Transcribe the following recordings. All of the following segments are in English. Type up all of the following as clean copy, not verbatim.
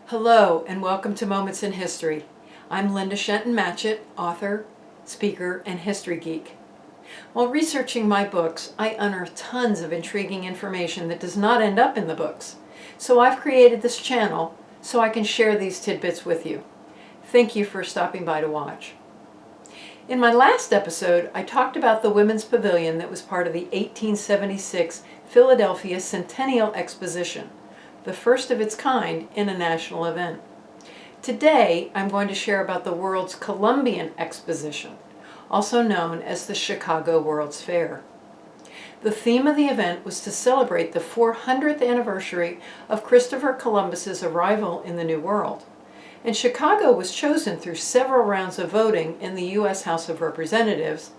Hello and welcome to Moments in History. I'm Linda Shenton Matchett, author, speaker, and history geek. While researching my books, I unearth tons of intriguing information that does not end up in the books. So I've created this channel so I can share these tidbits with you. Thank you for stopping by to watch. In my last episode, I talked about the Women's Pavilion that was part of the 1876 Philadelphia Centennial Exposition, the first of its kind in a national event. Today, I'm going to share about the world's Columbian Exposition, also known as the Chicago World's Fair. The theme of the event was to celebrate the 400th anniversary of Christopher Columbus's arrival in the New World. And Chicago was chosen through several rounds of voting in the U.S. House of Representatives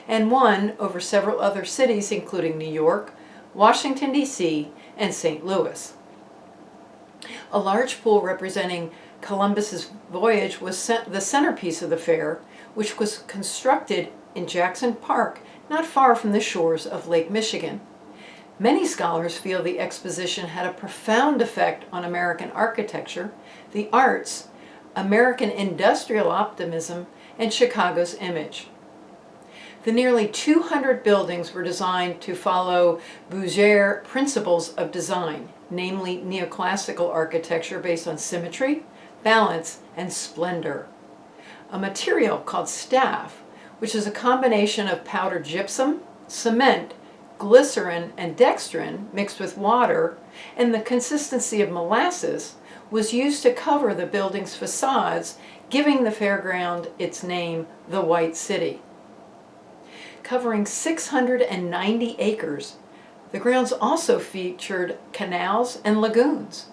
and won over several other cities including New York, Washington, D.C., and St. Louis. A large pool representing Columbus's voyage was the centerpiece of the fair, which was constructed in Jackson Park, not far from the shores of Lake Michigan. Many scholars feel the exposition had a profound effect on American architecture, the arts, American industrial optimism, and Chicago's image. The nearly 200 buildings were designed to follow Bouguere's principles of design, namely neoclassical architecture based on symmetry, balance, and splendor. A material called staff, which is a combination of powdered gypsum, cement, glycerin, and dextrin mixed with water, and the consistency of molasses, was used to cover the building's facades, giving the fairground its name, the White City. Covering 690 acres, the grounds also featured canals and lagoons.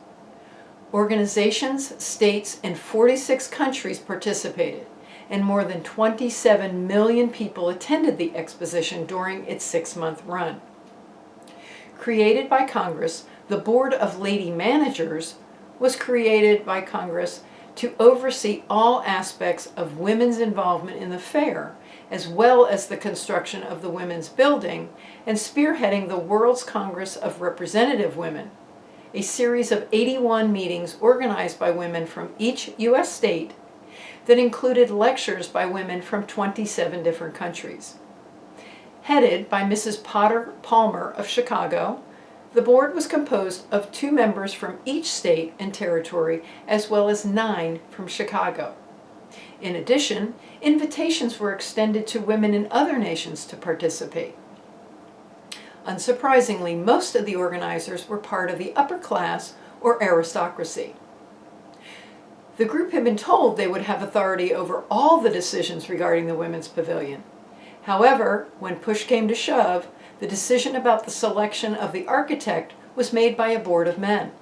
Organizations, states, and 46 countries participated, and more than 27 million people attended the exposition during its 6-month run. Created by Congress, the Board of Lady Managers was created by Congress to oversee all aspects of women's involvement in the fair, as well as the construction of the women's building, and spearheading the World's Congress of Representative Women, a series of 81 meetings organized by women from each U.S. state that included lectures by women from 27 different countries. Headed by Mrs. Potter Palmer of Chicago, the board was composed of 2 members from each state and territory, as well as 9 from Chicago. In addition, invitations were extended to women in other nations to participate. Unsurprisingly, most of the organizers were part of the upper class or aristocracy. The group had been told they would have authority over all the decisions regarding the Women's Pavilion. However, when push came to shove, the decision about the selection of the architect was made by a board of men.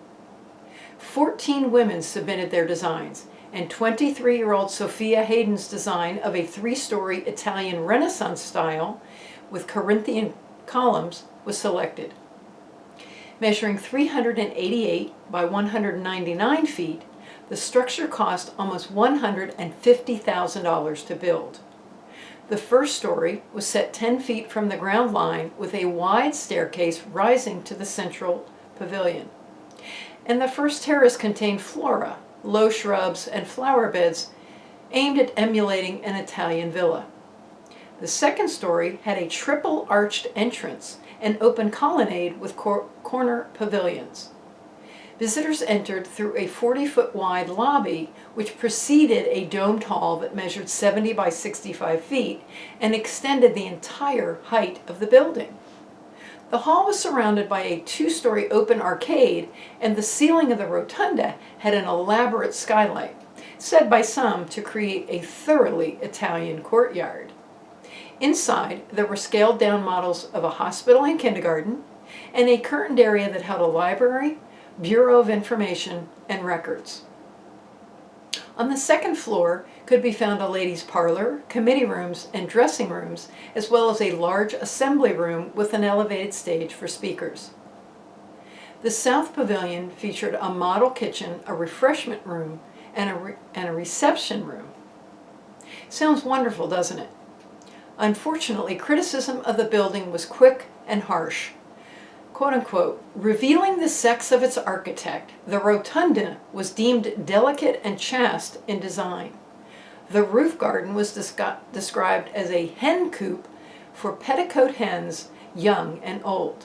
14 women submitted their designs, and 23-year-old Sophia Hayden's design of a 3-story Italian Renaissance style with Corinthian columns was selected. Measuring 388 by 199 feet, the structure cost almost $150,000 to build. The first story was set 10 feet from the ground line with a wide staircase rising to the central pavilion. And the first terrace contained flora, low shrubs, and flower beds aimed at emulating an Italian villa. The second story had a triple arched entrance and open colonnade with corner pavilions. Visitors entered through a 40-foot wide lobby which preceded a domed hall that measured 70 by 65 feet and extended the entire height of the building. The hall was surrounded by a 2-story open arcade, and the ceiling of the rotunda had an elaborate skylight, said by some to create a thoroughly Italian courtyard. Inside, there were scaled-down models of a hospital and kindergarten, and a curtained area that held a library, Bureau of Information, and records. On the second floor could be found a ladies' parlor, committee rooms, and dressing rooms, as well as a large assembly room with an elevated stage for speakers. The South Pavilion featured a model kitchen, a refreshment room, and a reception room. Sounds wonderful, doesn't it? Unfortunately, criticism of the building was quick and harsh. quote-unquote, revealing the sex of its architect, the rotunda was deemed delicate and chaste in design. The roof garden was described as a hen coop for petticoat hens, young and old.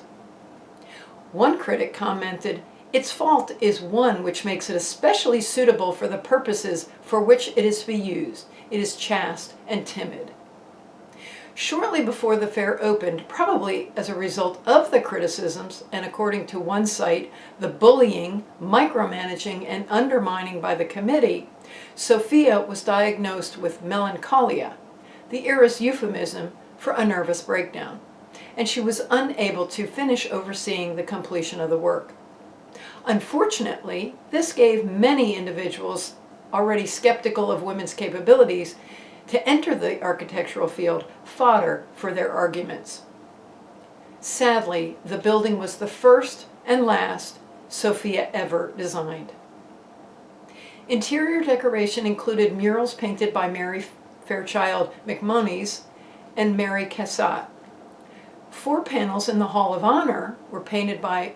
One critic commented, its fault is one which makes it especially suitable for the purposes for which it is to be used. It is chaste and timid. Shortly before the fair opened, probably as a result of the criticisms, and according to one site, the bullying, micromanaging, and undermining by the committee, Sophia was diagnosed with melancholia, the era's euphemism for a nervous breakdown, and she was unable to finish overseeing the completion of the work. Unfortunately, this gave many individuals already skeptical of women's capabilities to enter the architectural field fodder for their arguments. Sadly, the building was the first and last Sophia ever designed. Interior decoration included murals painted by Mary Fairchild McMonnies and Mary Cassatt. 4 panels in the Hall of Honor were painted by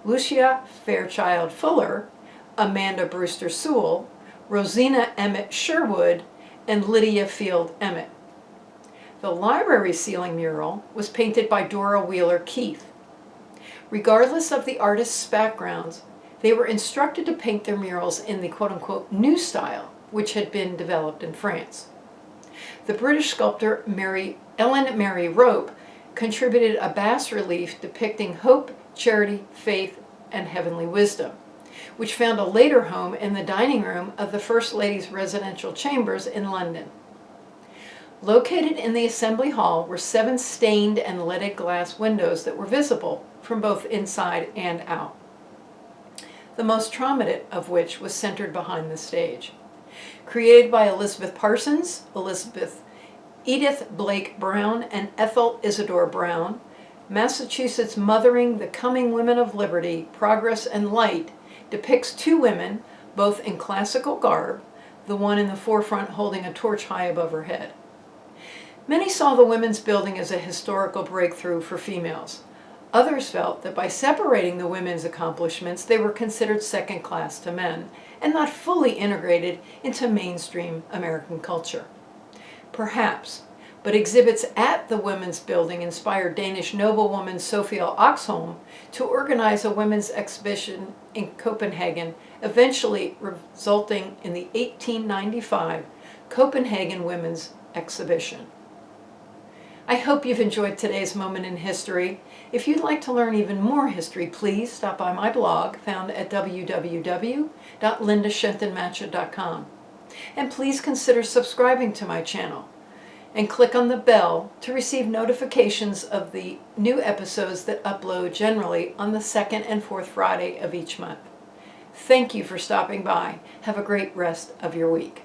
Lucia Fairchild Fuller, Amanda Brewster Sewell, Rosina Emmett Sherwood, and Lydia Field Emmett. The library ceiling mural was painted by Dora Wheeler Keith. Regardless of the artist's backgrounds, they were instructed to paint their murals in the quote-unquote new style, which had been developed in France. The British sculptor Ellen Mary Rope contributed a bas-relief depicting hope, charity, faith, and heavenly wisdom, which found a later home in the dining room of the First Lady's residential chambers in London. Located in the Assembly Hall were 7 stained and leaded glass windows that were visible from both inside and out, the most prominent of which was centered behind the stage. Created by Elizabeth Parsons, Edith Blake Brown, and Ethel Isidore Brown, Massachusetts Mothering the Coming Women of Liberty, Progress and Light depicts 2 women, both in classical garb, the one in the forefront holding a torch high above her head. Many saw the women's building as a historical breakthrough for females. Others felt that by separating the women's accomplishments, they were considered second class to men and not fully integrated into mainstream American culture. Perhaps, but exhibits at the women's building inspired Danish noblewoman Sophia Oxholm to organize a women's exhibition in Copenhagen, eventually resulting in the 1895 Copenhagen Women's Exhibition. I hope you've enjoyed today's moment in history. If you'd like to learn even more history, please stop by my blog found at www.lindashentonmatchett.com. And please consider subscribing to my channel and click on the bell to receive notifications of the new episodes that upload generally on the 2nd and 4th Friday of each month. Thank you for stopping by. Have a great rest of your week.